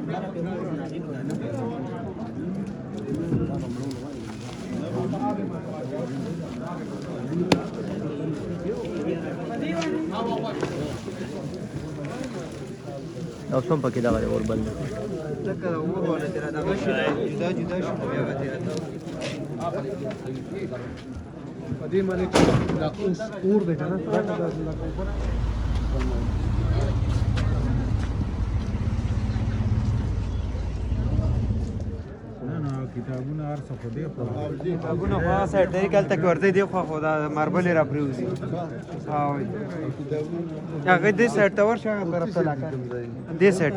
او څوم پکې دغه اور بل لکه اور ولا تر دا غشي جدا جدا شو بیا غته په دې باندې دا اور دی کنه دا کتابونه ارڅ خو دی خو کتابونه خو سایډ دی کله تک ورته دی خو دا ماربل را پریوزي او هغه دې سایډ ته ورشه طرف ته لاکه دې سایډ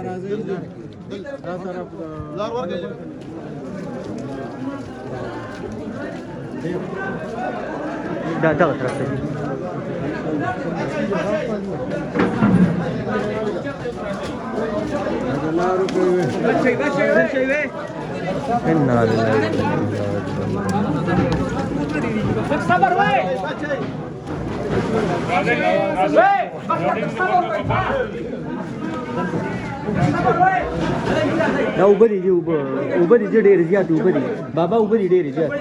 لار ورګه دا طرف ته لارو کوي بچي وې ان لله صبر وای دا وبدي دی وبدي ډېر زیات وبدي بابا وبدي ډېر زیات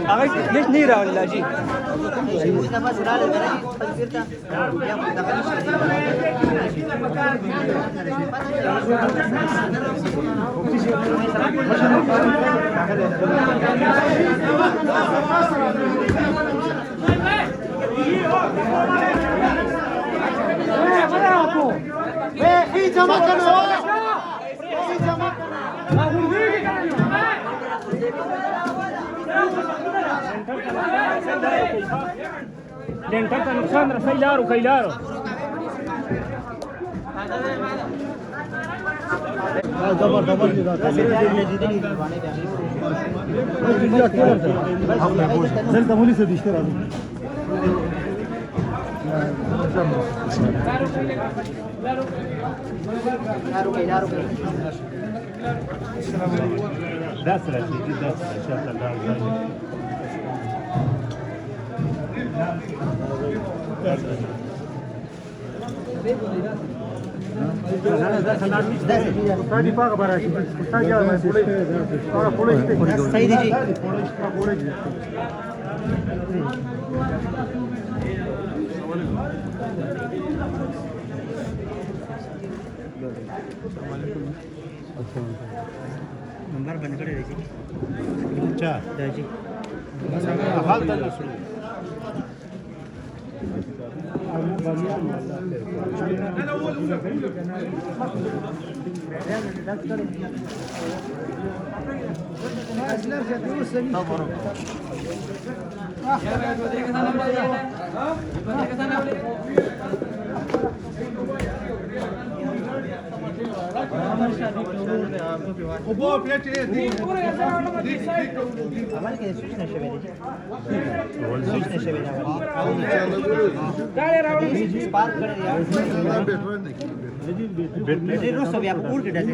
هغه هیڅ نه راوړل لاجی ډنټر ته نقصان رسي لارو کوي لارو دبر دي دا دلته مولي څه دشته راځي دا سره چې دا شاته راځي استاد پاک براشي استاد یا پولیس صحیح دی جی नंबर बंद कर दीजिए अच्छा दाजी हाल तक وبو پلیټ دې हमारे के सूचना शवे दे सूचना शवे ना गाड़ी रावण पार्क कर दिया बेटे रोज सब आप पूर के डाले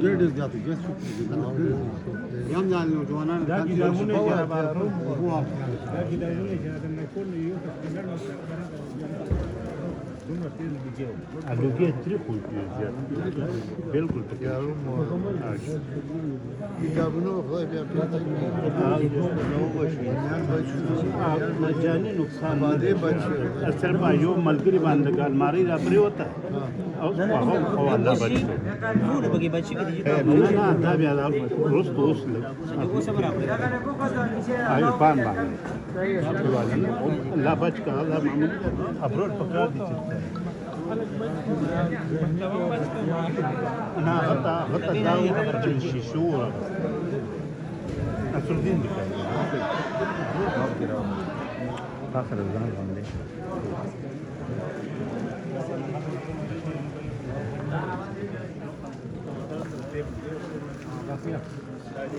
ډېر زیات دي یم ځان نو ځوانان دا کتابونه چې را بارو هو دا کتابونه چې د مکول یو تفکر نو دومره تیز دي الوګي تری خو بالکل تیارو مو کتابونو خدای بیا مجاني نقصان باندې بچي اثر با یو ملګری باندې الماری را پری وته او هغه الله بچي نو بګي بچي کې دي نه دا بیا روز اوس له वो सब बराबर آی پان باندې الله بچ کا الله معمول ابرور پکار دي انا غطا داو چې شیشو اصل دین دي اخر ځان باندې نو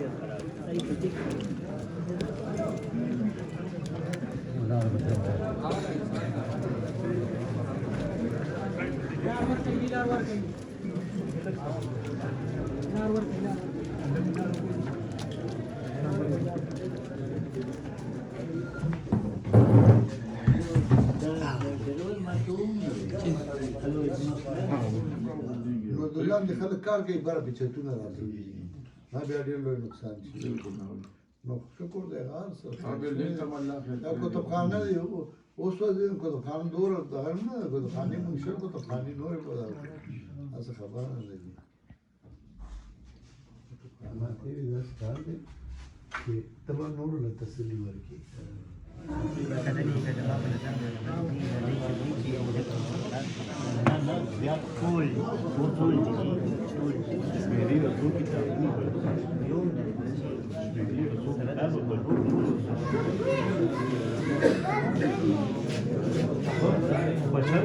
د لاندې خلک کار کوي بره بچتونه راځي ما بیا ډېر لوی نقصان شي نو شکر دی هغه څه دا کتابخانه دی اوس ورځې کتابخانه دوره دغه نه ده کتابخانې منشر کتابخانې نورې په داسې خبره نه لګي ما ته وی داسې کار دی چې ته به نورو له تسلي ورکړي بچا